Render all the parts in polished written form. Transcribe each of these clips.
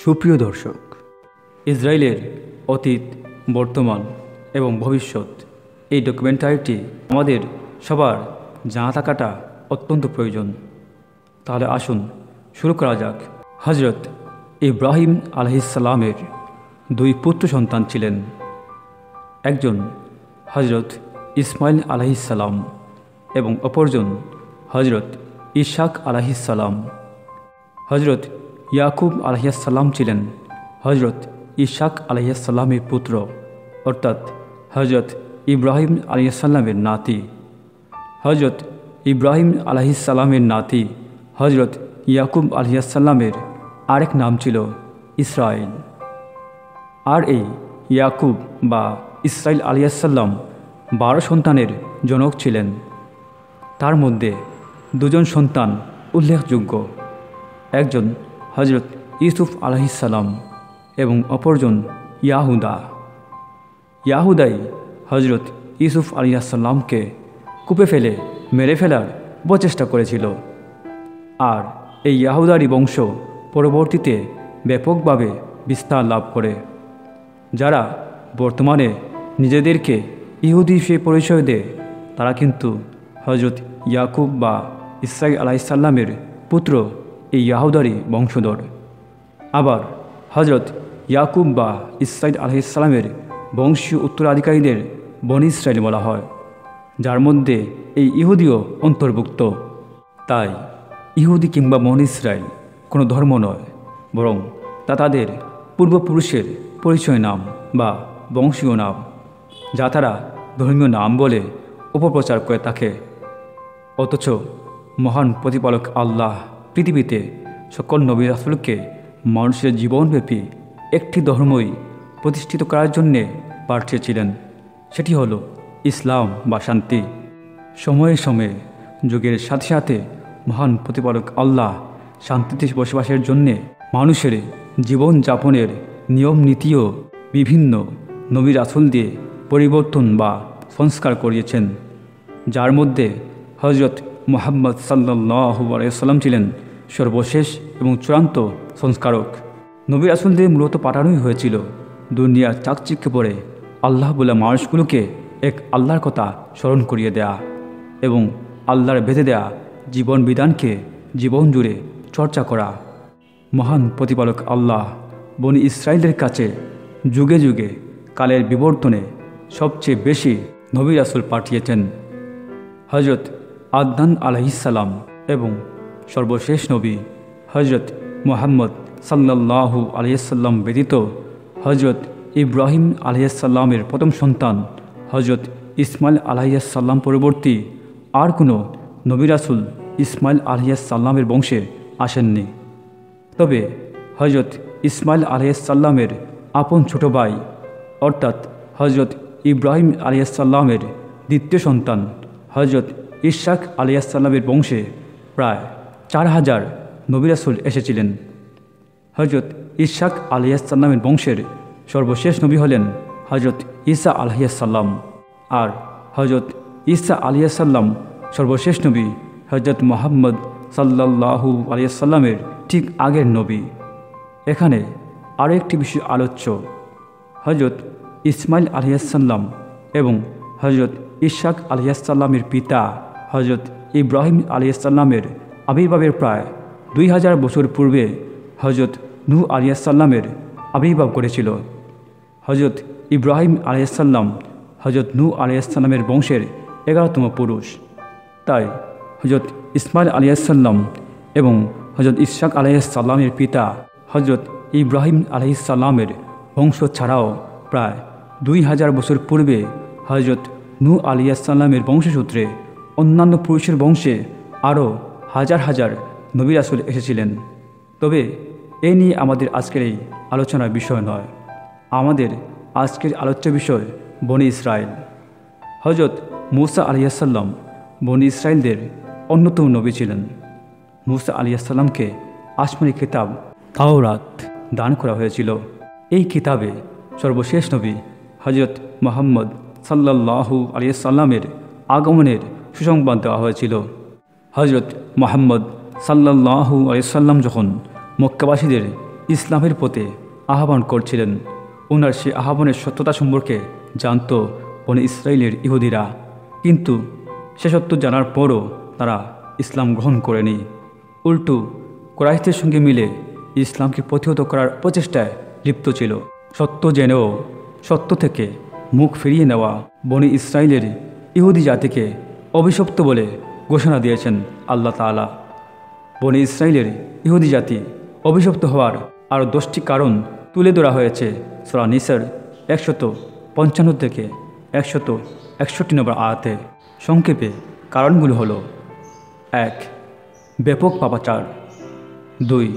সুপ্রিয় দর্শক, ইসরায়েলের অতীত, বর্তমান এবং ভবিষ্যৎ এই ডকুমেন্টারিটি আমাদের সবার জানা থাকাটা অত্যন্ত প্রয়োজন। তাহলে আসুন শুরু করা যাক। হজরত ইব্রাহিম আলাইহিসসালামের দুই পুত্র সন্তান ছিলেন। একজন হজরত ইসমাইল আলাইহিসসালাম এবং অপরজন হজরত ইসহাক আলাইহিসসালাম। হজরত ইয়াকুব আলাইহিসসালাম ছিলেন হজরত ইসহাক আলাইহিসসালামের পুত্র, অর্থাৎ হজরত ইব্রাহিম আলাইহিসসালামের নাতি। হজরত ইব্রাহিম আলাইহিসসালামের নাতি হজরত ইয়াকুব আলাইহিসসালামের আরেক নাম ছিল ইসরাইল। আর এই ইয়াকুব বা ইসরাইল আলাইহিসসালাম 12 সন্তানের জনক ছিলেন। তার মধ্যে দুজন সন্তান উল্লেখযোগ্য, একজন হজরত ইউসুফ আলাইহিসসালাম এবং অপরজন ইয়াহুদা। ইয়াহুদাই হজরত ইউসুফ আলাইহিসসালামকে কূপে ফেলে মেরে ফেলার প্রচেষ্টা করেছিল। আর এই ইয়াহুদারই বংশ পরবর্তীতে ব্যাপকভাবে বিস্তার লাভ করে। যারা বর্তমানে নিজেদেরকে ইহুদি হিসেবে পরিচয় দেয়, তারা কিন্তু হজরত ইয়াকুব বা ইসরাইল আলাইহিসসালামের পুত্র এই ইয়াহুদারই বংশধর। আবার হজরত ইয়াকুব বা ইসরাইল আলাইহিসসালামের বংশীয় উত্তরাধিকারীদের বনি ইসরাইল বলা হয়, যার মধ্যে এই ইহুদিও অন্তর্ভুক্ত। তাই ইহুদি কিংবা বনি ইসরাইল কোনো ধর্ম নয়, বরং তা তাদের পূর্বপুরুষের পরিচয় নাম বা বংশীয় নাম, যা তারা ধর্মীয় নাম বলে অপপ্রচার করে থাকে। অথচ মহান প্রতিপালক আল্লাহ পৃথিবীতে সকল নবী রাসূলকে মানুষের জীবনব্যাপী একটি ধর্মই প্রতিষ্ঠিত করার জন্যে পাঠিয়েছিলেন, সেটি হলো ইসলাম বা শান্তি। সময়ে সময়ে যুগের সাথে সাথে মহান প্রতিপালক আল্লাহ শান্তিতে বসবাসের জন্যে মানুষের জীবনযাপনের নিয়ম নীতিও বিভিন্ন নবী রাসূল দিয়ে পরিবর্তন বা সংস্কার করিয়েছেন, যার মধ্যে হজরত মুহাম্মদ সাল্লাল্লাহু আলাইহি ওয়াসাল্লাম ছিলেন সর্বশেষ এবং চূড়ান্ত সংস্কারক। নবী রাসূলদের মূলত পাঠানোই হয়েছিল দুনিয়ার চাকচিক্যে পড়ে আল্লাহ বলে মানুষগুলোকে এক আল্লাহর কথা স্মরণ করিয়ে দেয়া এবং আল্লাহর বেঁধে দেয়া জীবন বিধানকে জীবন জুড়ে চর্চা করা। মহান প্রতিপালক আল্লাহ বনি ইসরায়েলের কাছে যুগে যুগে কালের বিবর্তনে সবচেয়ে বেশি নবী রাসূল পাঠিয়েছেন। হজরত আদনান আলাইহিসসালাম এবং সর্বশেষ নবী হজরত মুহাম্মদ সাল্লাল্লাহু আলাইহি ওয়াসাল্লাম ব্যতীত হজরত ইব্রাহিম আলাইহিসসালামের প্রথম সন্তান হজরত ইসমাইল আলাইহিসসালাম পরবর্তী আর কোনো নবী রাসূল ইসমাইল আলাইহিসসালামের বংশে আসেননি। তবে হজরত ইসমাইল আলাইহিসসালামের আপন ছোট ভাই অর্থাৎ হজরত ইব্রাহিম আলাইহিসসালামের দ্বিতীয় সন্তান হজরত ইসহাক আলাইহিসসালামের বংশে প্রায় 4000 নবী রাসূল এসেছিলেন। হজরত ইসহাক আলাইহিসসালামের বংশের সর্বশেষ নবী হলেন হজরত ঈসা আলাইহিসসালাম, আর হজরত ঈসা আলাইহিসসালাম সর্বশেষ নবী হজরত মুহাম্মদ সাল্লাল্লাহু আলাইহি ওয়াসাল্লামের ঠিক আগের নবী। এখানে আরও একটি বিষয় আলোচ্য। হজরত ইসমাইল আলাইহিসসালাম এবং হজরত ইসহাক আলাইহিসসালামের পিতা হজরত ইব্রাহিম আলাইহিসসালামের আবির্ভাবের প্রায় 2000 বছর পূর্বে হজরত নূহ আলাইহিসসালামের আবির্ভাব ঘটেছিল। হজরত ইব্রাহিম আলাইহিসসালাম হজরত নূহ আলাইহিসসালামের বংশের 11তম পুরুষ। তাই হজরত ইসমাইল আলাইহিসসালাম এবং হজরত ইসহাক আলাইহিসসালামের পিতা হজরত ইব্রাহিম আলাইহিসসালামের বংশ ছাড়াও প্রায় 2000 বছর পূর্বে হজরত নূহ আলাইহিসসালামের বংশসূত্রে অন্যান্য পুরুষের বংশে আরও হাজার হাজার নবী রাসূল এসেছিলেন। তবে এ নিয়ে আমাদের আজকের এই আলোচনার বিষয় নয়। আমাদের আজকের আলোচ্য বিষয় বনি ইসরায়েল। হজরত মূসা আলাইহিসসালাম বনি ইসরায়েলদের অন্যতম নবী ছিলেন। মূসা আলাইহিসসালামকে আসমানি কিতাব তাওরাত দান করা হয়েছিল। এই কিতাবে সর্বশেষ নবী হজরত মুহাম্মদ সাল্লাল্লাহু আলাইহি ওয়াসাল্লামের আগমনের সুসংবাদ দেওয়া হয়েছিল। হজরত মুহাম্মদ সাল্লাল্লাহু আলাইহি ওয়াসাল্লাম যখন মক্কাবাসীদের ইসলামের পথে আহ্বান করছিলেন। ওনার সে আহ্বানের সত্যতা সম্পর্কে জানত বনি ইসরায়েলের ইহুদিরা, কিন্তু সে সত্য জানার পরও তারা ইসলাম গ্রহণ করেনি। উল্টো কুরাইশদের সঙ্গে মিলে ইসলামকে প্রতিহত করার প্রচেষ্টায় লিপ্ত ছিল। সত্য জেনেও সত্য থেকে মুখ ফিরিয়ে নেওয়া বনি ইসরায়েলের ইহুদি জাতিকে অভিশপ্ত বলে ঘোষণা দিয়েছেন আল্লাহ তাআলা। বনি ইসরায়েলের ইহুদি জাতি অভিশপ্ত হওয়ার আরও 10টি কারণ তুলে ধরা হয়েছে সূরা নিসার 155 থেকে 161 নম্বর আয়াতে। সংক্ষেপে কারণগুলো হলো: 1. ব্যাপক পাপাচার। 2.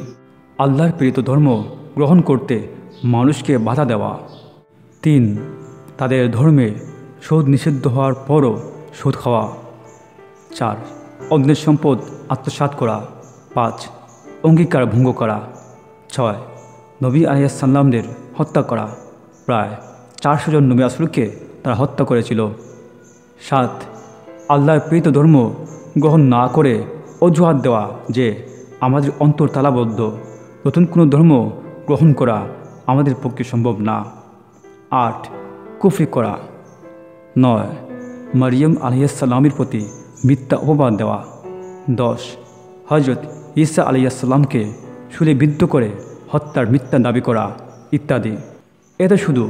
আল্লাহর প্রেরিত ধর্ম গ্রহণ করতে মানুষকে বাধা দেওয়া। 3. তাদের ধর্মে সুদ নিষিদ্ধ হওয়ার পরও সুদ খাওয়া। 4. অন্যের সম্পদ আত্মসাৎ করা। 5. অঙ্গীকার ভঙ্গ করা। 6. নবী আলাইহিস সালামদের হত্যা করা। প্রায় 400 জন নবী রাসূলকে তারা হত্যা করেছিল। 7. আল্লাহর প্রেরিত ধর্ম গ্রহণ না করে অজুহাত দেওয়া যে আমাদের অন্তর তালাবদ্ধ, নতুন কোনো ধর্ম গ্রহণ করা আমাদের পক্ষে সম্ভব না। 8. কুফরি করা। 9. মারিয়াম আলাইহিস সালামের প্রতি মিথ্যা অপবাদ দেওয়া। 10. হযরত ঈসা আলাইহিস সালামকে শুলে বিদ্ধ করে হত্যার মিথ্যা দাবি করা ইত্যাদি। এটা শুধু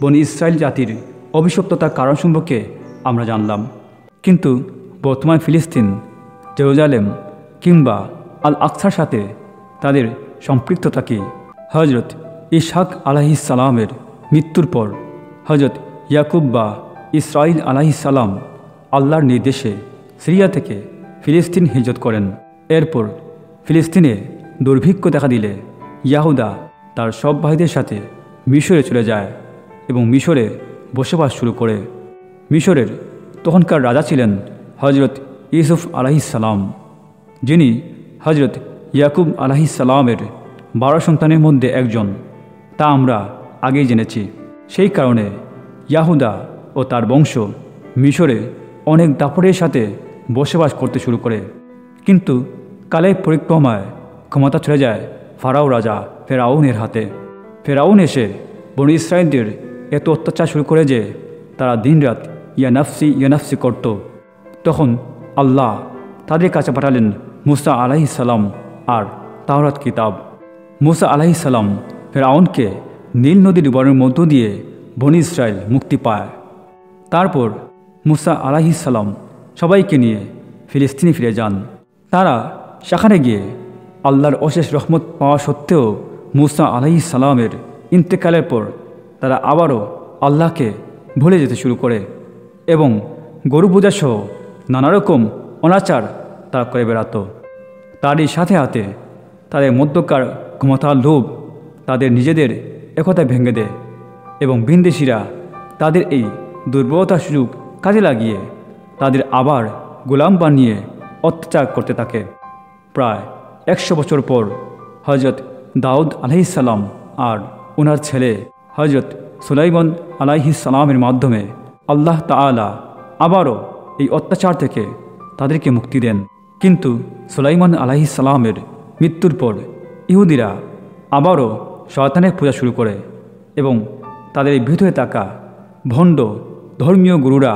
বনি ইসরায়েল জাতির অভিশপ্ততার কারণ সম্পর্কে আমরা জানলাম, কিন্তু বর্তমান ফিলিস্তিন, জেরুজালেম কিংবা আল আকসার সাথে তাদের সম্পৃক্ততা কি? হযরত ইসহাক আলাইহিস সালামের মৃত্যুর পর হযরত ইয়াকুব বা ইসরাইল আলাইহিস সালাম আল্লাহর নির্দেশে সিরিয়া থেকে ফিলিস্তিন হিজরত করেন। এরপর ফিলিস্তিনে দুর্ভিক্ষ দেখা দিলে ইয়াহুদা তার সব ভাইদের সাথে মিশরে চলে যায় এবং মিশরে বসবাস শুরু করে। মিশরের তখনকার রাজা ছিলেন হযরত ইউসুফ আলাইহিস সালাম, যিনি হযরত ইয়াকুব আলাইহিস সালামের 12 সন্তানের মধ্যে একজন। তা আমরা আগেই জেনেছি। সেই কারণে ইয়াহুদা ও তার বংশ মিশরে অনেক দাপটের সাথে বসবাস করতে শুরু করে। কিন্তু কালের পরিক্রমায় ক্ষমতা চলে যায় ফারাও রাজা ফেরাউনের হাতে। ফেরাউন এসে বনি ইসরায়েলদের এত অত্যাচার শুরু করে যে তারা দিনরাত ইয়ানাফসি করত। তখন আল্লাহ তাদের কাছে পাঠালেন মুসা আলাইহিস সালাম আর তাওরাত কিতাব। মুসা আলাইহিস সালাম ফেরাউনকে নীল নদীর বনের মধ্য দিয়ে বনি ইসরায়েল মুক্তি পায়। তারপর মুসা আলাইহিস সালাম সবাইকে নিয়ে ফিলিস্তিনে ফিরে যান। তারা সেখানে গিয়ে আল্লাহর অশেষ রহমত পাওয়া সত্ত্বেও মুসা আলাইহিস সালামের ইন্তেকালের পর তারা আবারও আল্লাহকে ভুলে যেতে শুরু করে এবং গরু পূজা সহ নানারকম অনাচার তারা করে বেড়াত। তারই সাথে হাতে তাদের মধ্যকার ক্ষমতার লোভ তাদের নিজেদের একতা ভেঙে দেয় এবং বিন্দেশিরা তাদের এই দুর্বলতার সুযোগ কাজে লাগিয়ে তাদের আবার গোলাম বানিয়ে অত্যাচার করতে থাকে। প্রায় 100 বছর পর হযরত দাউদ আলাইহিস সালাম আর ওনার ছেলে হযরত সুলাইমান আলাইহিস সালামের মাধ্যমে আল্লাহ তাআলা আবারও এই অত্যাচার থেকে তাদেরকে মুক্তি দেন। কিন্তু সুলাইমান আলাইহিস সালামের মৃত্যুর পর ইহুদিরা আবারও শয়তানের পূজা শুরু করে এবং তাদের ভিতরে থাকা ভণ্ড ধর্মীয় গুরুরা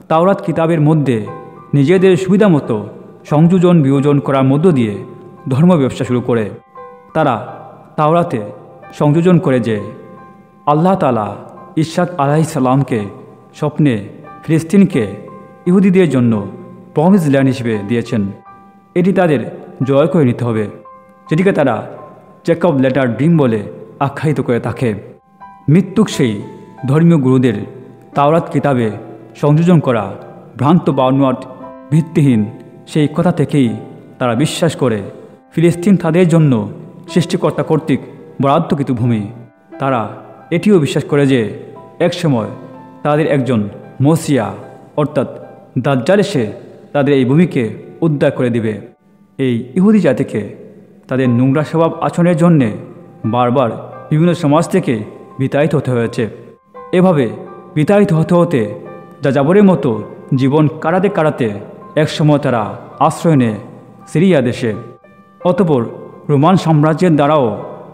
তাওরাত কিতাবের মধ্যে নিজেদের সুবিধা মতো সংযোজন বিয়োজন করার মধ্য দিয়ে ধর্ম ব্যবসা শুরু করে। তারা তাওরাতে সংযোজন করে যে আল্লাহ তাআলা ইসহাক আলাইহিস সালামকে স্বপ্নে ফিলিস্তিনকে ইহুদিদের জন্য প্রমিস ল্যান্ড হিসেবে দিয়েছেন। এটি তাদের জয় করে নিতে হবে, যেটিকে তারা জ্যাকব লেটার ড্রিম বলে আখ্যায়িত করে থাকে। মৃত্যুক সেই ধর্মীয় গুরুদের তাওরাত কিতাবে সংযোজন করা ভ্রান্ত বানোয়াট ভিত্তিহীন সেই কথা থেকেই তারা বিশ্বাস করে ফিলিস্তিন তাদের জন্য সৃষ্টিকর্তা কর্তৃক বরাদ্দকৃত ভূমি। তারা এটিও বিশ্বাস করে যে একসময় তাদের একজন মসিয়া অর্থাৎ দাজ্জাল এসে তাদের এই ভূমিকে উদ্ধার করে দিবে। এই ইহুদি জাতিকে তাদের নোংরা স্বভাব আচরণের জন্যে বারবার বিভিন্ন সমাজ থেকে বিতাড়িত হতে হয়েছে। এভাবে বিতাড়িত হতে হতে যাযাবরের মতো জীবন কাটাতে কাটাতে একসময় তারা আশ্রয় নেয় সিরিয়া দেশে। অতঃপর রোমান সাম্রাজ্যের দ্বারাও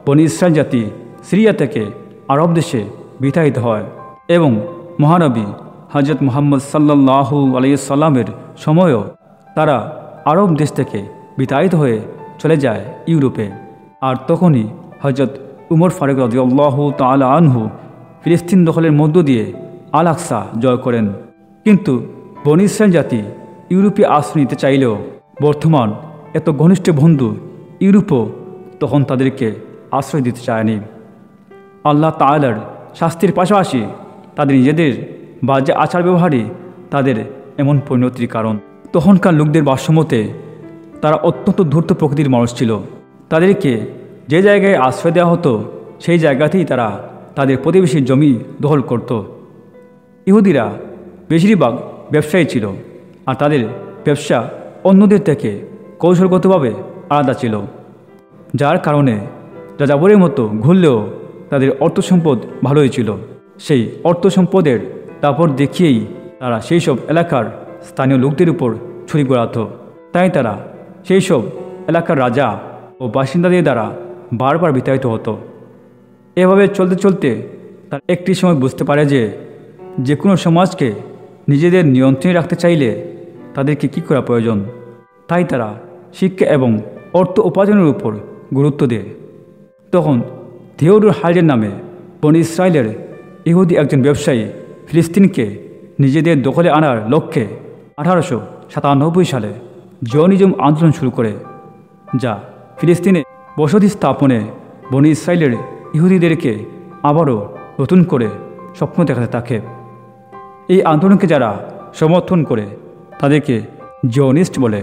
বনি ইসরায়েল জাতি সিরিয়া থেকে আরব দেশে বিতাড়িত হয় এবং মহানবী হজরত মুহাম্মদ সাল্লাল্লাহু আলাইহি সাল্লামের সময়ও তারা আরব দেশ থেকে বিতাড়িত হয়ে চলে যায় ইউরোপে। আর তখনই হজরত উমর ফারুক রাদিয়াল্লাহু তাআলা আনহু ফিলিস্তিন দখলের মধ্য দিয়ে আল আকসা জয় করেন। কিন্তু বনি ইসরায়েল জাতি ইউরোপে আশ্রয় নিতে চাইলেও বর্তমান এত ঘনিষ্ঠ বন্ধু ইউরোপও তখন তাদেরকে আশ্রয় দিতে চায়নি। আল্লাহ তাআলার শাস্তির পাশাপাশি তাদের নিজেদের বাজে আচার ব্যবহারই তাদের এমন পরিণতির কারণ। তখনকার লোকদের ভাষ্যমতে তারা অত্যন্ত ধূর্ত প্রকৃতির মানুষ ছিল। তাদেরকে যে জায়গায় আশ্রয় দেওয়া হতো সেই জায়গাতেই তারা তাদের প্রতিবেশীর জমি দখল করত। ইহুদিরা বেশিরভাগ ব্যবসায়ী ছিল, আর তাদের ব্যবসা অন্যদের থেকে কৌশলগতভাবে আলাদা ছিল, যার কারণে যাযাবরের মতো ঘুরলেও তাদের অর্থ সম্পদ ভালোই ছিল। সেই অর্থ সম্পদের দাপট দেখিয়েই তারা সেই সব এলাকার স্থানীয় লোকদের উপর ছুরি ঘোরাত। তাই তারা সেই সব এলাকার রাজা ও বাসিন্দাদের দ্বারা বারবার বিতাড়িত হতো। এভাবে চলতে চলতে তার একটি সময় বুঝতে পারে যে কোনো সমাজকে নিজেদের নিয়ন্ত্রণে রাখতে চাইলে তাদেরকে কী করা প্রয়োজন। তাই তারা শিক্ষা এবং অর্থ উপার্জনের উপর গুরুত্ব দেয়। তখন থিওডোর হাইজের নামে বনি ইসরায়েলের ইহুদি একজন ব্যবসায়ী ফিলিস্তিনকে নিজেদের দখলে আনার লক্ষ্যে 1897 সালে জিওনিজম আন্দোলন শুরু করে, যা ফিলিস্তিনে বসতি স্থাপনে বনি ইসরায়েলের ইহুদিদেরকে আবারও নতুন করে স্বপ্ন দেখাতে থাকে। এই আন্দোলনকে যারা সমর্থন করে তাদেরকে জিওনিস্ট বলে।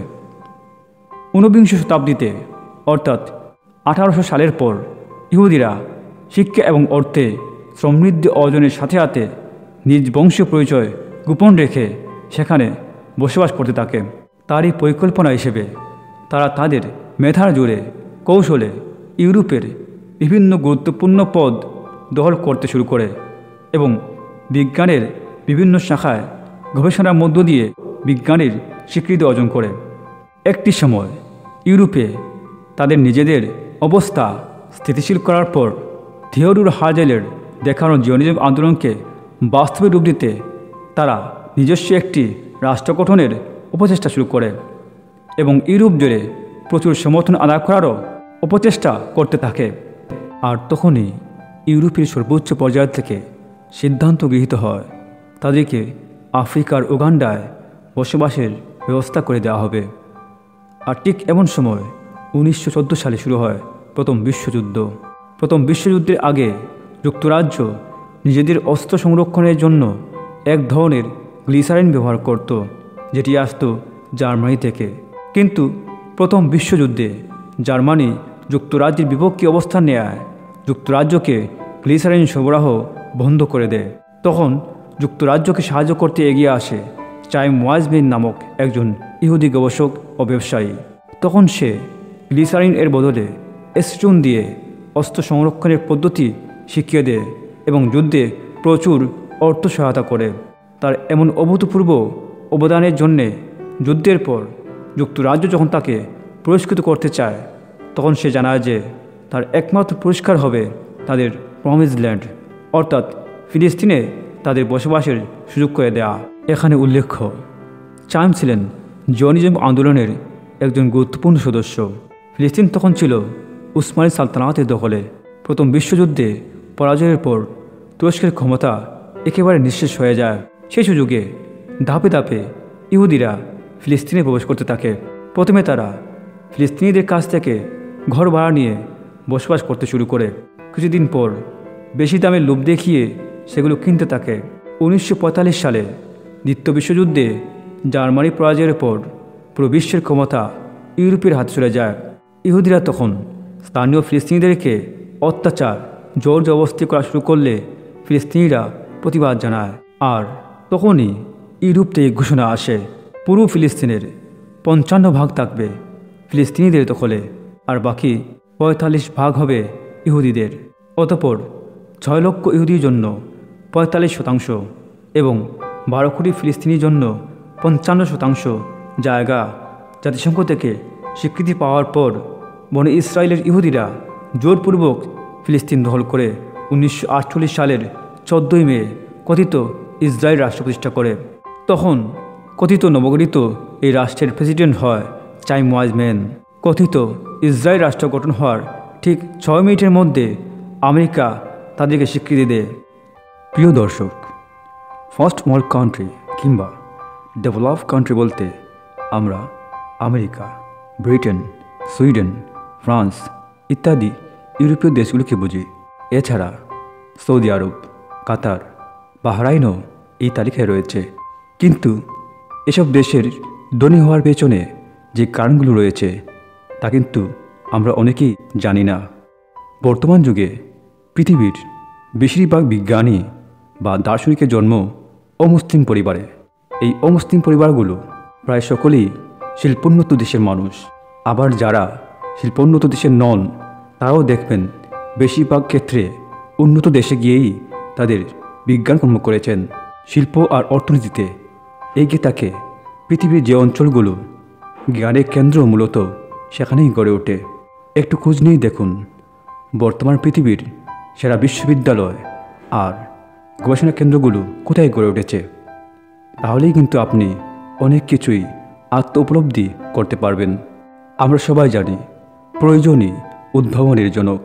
19বিংশ শতাব্দীতে অর্থাৎ 1800 সালের পর ইহুদিরা শিক্ষা এবং অর্থে সমৃদ্ধি অর্জনের সাথে সাথে নিজ বংশীয় পরিচয় গোপন রেখে সেখানে বসবাস করতে থাকে। তারই পরিকল্পনা হিসেবে তারা তাদের মেধার জোরে কৌশলে ইউরোপের বিভিন্ন গুরুত্বপূর্ণ পদ দখল করতে শুরু করে এবং বিজ্ঞানের বিভিন্ন শাখায় গবেষণার মধ্য দিয়ে বিজ্ঞানের স্বীকৃতি অর্জন করে। একটি সময় ইউরোপে তাদের নিজেদের অবস্থা স্থিতিশীল করার পর থিওডোর হার্জেলের দেখানো জিওনিজম আন্দোলনকে বাস্তবে রূপ দিতে তারা নিজস্ব একটি রাষ্ট্র গঠনের উপচেষ্টা শুরু করে এবং ইউরোপ জুড়ে প্রচুর সমর্থন আদায় করারও উপচেষ্টা করতে থাকে। আর তখনই ইউরোপের সর্বোচ্চ পর্যায় থেকে সিদ্ধান্ত গৃহীত হয় তাদেরকে আফ্রিকার উগান্ডায় বসবাসের ব্যবস্থা করে দেওয়া হবে। আর ঠিক এমন সময় 1914 সালে শুরু হয় প্রথম বিশ্বযুদ্ধ। প্রথম বিশ্বযুদ্ধের আগে যুক্তরাজ্য নিজেদের অস্ত্র সংরক্ষণের জন্য এক ধরনের গ্লিসারিন ব্যবহার করত, যেটি আসত জার্মানি থেকে। কিন্তু প্রথম বিশ্বযুদ্ধে জার্মানি যুক্তরাজ্যের বিপক্ষে অবস্থান নেয় যুক্তরাজ্যকে গ্লিসারিন সরবরাহ বন্ধ করে দেয়। তখন যুক্তরাজ্যকে সাহায্য করতে এগিয়ে আসে চাইম ওয়াজমিন নামক একজন ইহুদি গবেষক ও ব্যবসায়ী। তখন সে গ্লিসারিন এর বদলে এসিটন দিয়ে অস্ত্র সংরক্ষণের পদ্ধতি শিখিয়ে দেয় এবং যুদ্ধে প্রচুর অর্থ সহায়তা করে। তার এমন অভূতপূর্ব অবদানের জন্যে যুদ্ধের পর যুক্তরাজ্য যখন তাকে পুরস্কৃত করতে চায় তখন সে জানায় যে তার একমাত্র পুরস্কার হবে তাদের প্রমিস ল্যান্ড, অর্থাৎ ফিলিস্তিনে তাদের বসবাসের সুযোগ করে দেয়া। এখানে উল্লেখ্য, চাইম ছিলেন জিওনিজম আন্দোলনের একজন গুরুত্বপূর্ণ সদস্য। ফিলিস্তিন তখন ছিল উসমানী সালতানাতের দখলে। প্রথম বিশ্বযুদ্ধে পরাজয়ের পর তুরস্কের ক্ষমতা একেবারে নিঃশেষ হয়ে যায়। সেই সুযোগে ধাপে ধাপে ইহুদিরা ফিলিস্তিনে প্রবেশ করতে থাকে। প্রথমে তারা ফিলিস্তিনিদের কাছ থেকে ঘর ভাড়া নিয়ে বসবাস করতে শুরু করে। কিছুদিন পর বেশি দামে লোভ দেখিয়ে সেগুলো কিনতে থাকে। 1945 সালে দ্বিতীয় বিশ্বযুদ্ধে জার্মানি পরাজয়ের পর পুরো বিশ্বের ক্ষমতা ইউরোপের হাতে চলে যায়। ইহুদিরা তখন স্থানীয় ফিলিস্তিনিদেরকে অত্যাচার জোর জবরদস্তি করা শুরু করলে ফিলিস্তিনিরা প্রতিবাদ জানায়। আর তখনই ইউরোপ থেকে ঘোষণা আসে পুরো ফিলিস্তিনের 55 ভাগ থাকবে ফিলিস্তিনিদের দখলে, আর বাকি 45 ভাগ হবে ইহুদিদের। অতঃপর 6 লক্ষ ইহুদির জন্য 45% এবং 12 কোটি ফিলিস্তিনির জন্য 55% জায়গা জাতিসংঘ থেকে স্বীকৃতি পাওয়ার পর বনি ইসরায়েলের ইহুদিরা জোরপূর্বক ফিলিস্তিন দখল করে 1948 সালের 14 মে কথিত ইসরায়েল রাষ্ট্র প্রতিষ্ঠা করে। তখন কথিত নবগঠিত এই রাষ্ট্রের প্রেসিডেন্ট হয় চাইম ওয়াইজম্যান। কথিত ইসরায়েল রাষ্ট্র গঠন হওয়ার ঠিক 6 মিনিটের মধ্যে আমেরিকা তাদেরকে স্বীকৃতি দেয়। প্রিয় দর্শক, ফার্স্ট ওয়ার্ল্ড কান্ট্রি কিংবা ডেভেলপ কান্ট্রি বলতে আমরা আমেরিকা, ব্রিটেন, সুইডেন, ফ্রান্স ইত্যাদি ইউরোপীয় দেশগুলোকে বুঝি। এছাড়া সৌদি আরব, কাতার, বাহরাইনও এই তালিকায় রয়েছে। কিন্তু এসব দেশের ধনী হওয়ার পেছনে যে কারণগুলো রয়েছে তা কিন্তু আমরা অনেকেই জানি না। বর্তমান যুগে পৃথিবীর বেশিরভাগ বিজ্ঞানী বা দার্শনিকের জন্ম অমুসলিম পরিবারে। এই অমুসলিম পরিবারগুলো প্রায় সকলেই শিল্পোন্নত দেশের মানুষ। আবার যারা শিল্পোন্নত দেশের নন তারাও দেখবেন বেশিরভাগ ক্ষেত্রে উন্নত দেশে গিয়েই তাদের বিজ্ঞানকর্ম করেছেন। শিল্প আর অর্থনীতিতে এগিয়ে থাকে পৃথিবীর যে অঞ্চলগুলো জ্ঞানের কেন্দ্র মূলত সেখানেই গড়ে ওঠে। একটু খোঁজ নিয়েই দেখুন বর্তমান পৃথিবীর সেরা বিশ্ববিদ্যালয় আর গবেষণা কেন্দ্রগুলো কোথায় গড়ে উঠেছে। তাহলেই কিন্তু আপনি অনেক কিছুই আত্ম উপলব্ধি করতে পারবেন। আমরা সবাই জানি প্রয়োজনই উদ্ভাবনের জনক।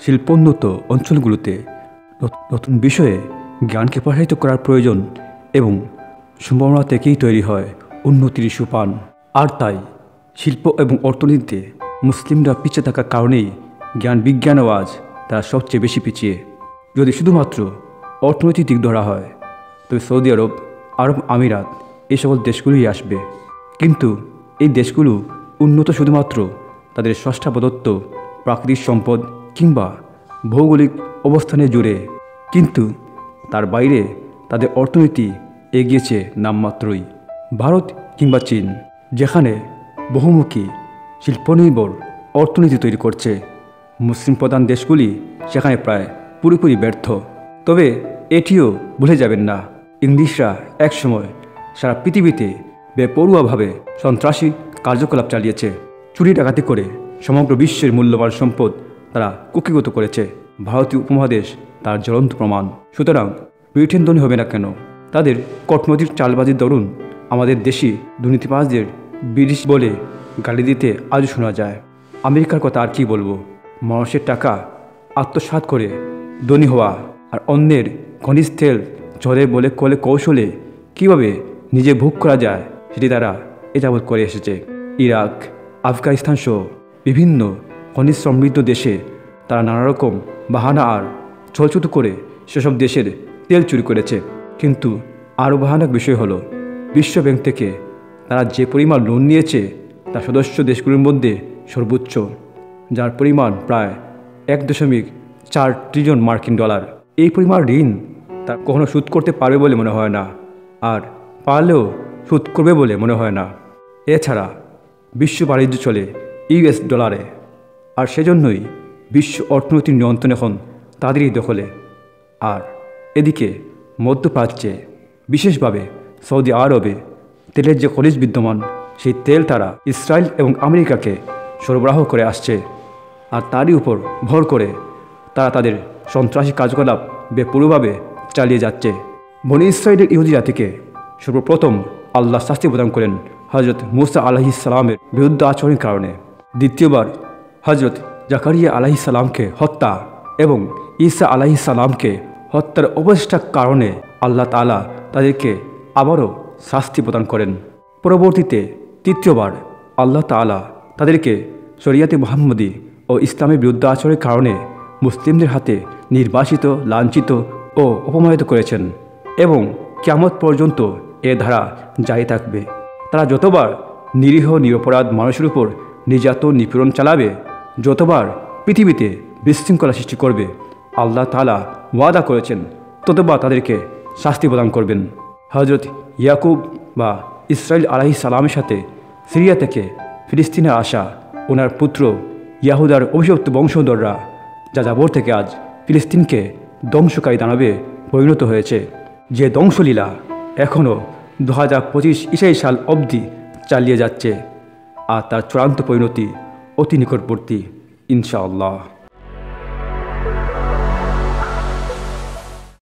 শিল্পোন্নত অঞ্চলগুলোতে নতুন বিষয়ে জ্ঞানকে প্রসারিত করার প্রয়োজন এবং সম্ভাবনা থেকেই তৈরি হয় উন্নতির সোপান। আর তাই শিল্প এবং অর্থনীতিতে মুসলিমরা পিছিয়ে থাকার কারণেই জ্ঞান বিজ্ঞানও আজ তারা সবচেয়ে বেশি পিছিয়ে। যদি শুধুমাত্র অর্থনৈতিক দিক ধরা হয় তবে সৌদি আরব, আরব আমিরাত এই সকল দেশগুলোই আসবে। কিন্তু এই দেশগুলো উন্নত শুধুমাত্র তাদের স্রষ্টা প্রদত্ত প্রাকৃতিক সম্পদ কিংবা ভৌগোলিক অবস্থানে জুড়ে, কিন্তু তার বাইরে তাদের অর্থনীতি এগিয়েছে নামমাত্রই। ভারত কিংবা চীন যেখানে বহুমুখী শিল্পনির্ভর অর্থনীতি তৈরি করছে, মুসলিম প্রধান দেশগুলি সেখানে প্রায় পুরোপুরি ব্যর্থ। তবে এটিও ভুলে যাবেন না, ইংলিশরা একসময় সারা পৃথিবীতে বেপরোয়াভাবে সন্ত্রাসী কার্যকলাপ চালিয়েছে। চুরি ডাকাতি করে সমগ্র বিশ্বের মূল্যবান সম্পদ তারা কুক্ষিগত করেছে। ভারতীয় উপমহাদেশ তার জ্বলন্ত প্রমাণ। সুতরাং ব্রিটেন ধনী হবে না কেন? তাদের কূটনৈতিক চালবাজির দরুন আমাদের দেশি দুর্নীতিবাজদের ব্রিটিশ বলে গালি দিতে আজও শোনা যায়। আমেরিকার কথা আর কি বলবো, মানুষের টাকা আত্মসাৎ করে ধনী হওয়া আর অন্যের খনিজ তেল ঝরে বলে কলে কৌশলে কীভাবে নিজে ভোগ করা যায় সেটি তারা এ যাবৎ করে এসেছে। ইরাক, আফগানিস্তান সহ বিভিন্ন খনিজ সমৃদ্ধ দেশে তারা নানা রকম বাহানা আর ছলছুত করে সেসব দেশের তেল চুরি করেছে। কিন্তু আরও ভয়ানক বিষয় হলো বিশ্বব্যাংক থেকে তারা যে পরিমাণ লোন নিয়েছে তা সদস্য দেশগুলোর মধ্যে সর্বোচ্চ, যার পরিমাণ প্রায় 1.4 ট্রিলিয়ন মার্কিন ডলার। এই পরিমাণ ঋণ তা কখনো শোধ করতে পারবে বলে মনে হয় না, আর পারলেও শোধ করবে বলে মনে হয় না। এছাড়া বিশ্ব বাণিজ্য চলে ইউএস ডলারে, আর সেজন্যই বিশ্ব অর্থনৈতিক নিয়ন্ত্রণ এখন তাদেরই দখলে। আর এদিকে মধ্যপ্রাচ্যে বিশেষভাবে সৌদি আরবে তেলের যে খনিজ বিদ্যমান সেই তেল তারা ইসরায়েল এবং আমেরিকাকে সরবরাহ করে আসছে, আর তারই উপর ভর করে তারা তাদের সন্ত্রাসী কার্যকলাপ বেপরোয়াভাবে চালিয়ে যাচ্ছে। বনি ইসরায়েলের ইহুদি জাতিকে সর্বপ্রথম আল্লাহ শাস্তি প্রদান করেন হজরত মুসা আলাইহিস সালামের বিরুদ্ধে আচরণের কারণে। দ্বিতীয়বার হজরত জাকারিয়া আলাইহিস সালামকে হত্যা এবং ঈসা আলাইহিস সালামকে হত্যার অবচেষ্টার কারণে আল্লাহ তাআলা তাদেরকে আবারও শাস্তি প্রদান করেন। পরবর্তীতে তৃতীয়বার আল্লাহ তাআলা তাদেরকে শরিয়াতে মুহাম্মদী ও ইসলামের বিরুদ্ধে আচরণের কারণে মুসলিমদের হাতে নির্বাসিত, লাঞ্ছিত ও অপমানিত করেছেন এবং কিয়ামত পর্যন্ত এ ধারা জারি থাকবে। তারা যতবার নিরীহ নিরপরাধ মানুষের উপর নির্যাতন নিপীড়ন চালাবে, যতবার পৃথিবীতে বিশৃঙ্খলা সৃষ্টি করবে, আল্লাহ তাআলা ওয়াদা করেছেন ততবার তাদেরকে শাস্তি প্রদান করবেন। হজরত ইয়াকুব বা ইসরাইল আলাইহিস সালামের সাথে সিরিয়া থেকে ফিলিস্তিনে আসা ওনার পুত্র ইয়াহুদার অভিশপ্ত বংশধররা যাযাবর থেকে আজ ফিলিস্তিনকে ধ্বংসকারী দানবে পরিণত হয়েছে, যে ধ্বংসলীলা এখনও 2025 ঈসাই সাল অবধি চালিয়ে যাচ্ছে, আর তার চূড়ান্ত পরিণতি অতি নিকটবর্তী ইনশাআল্লাহ।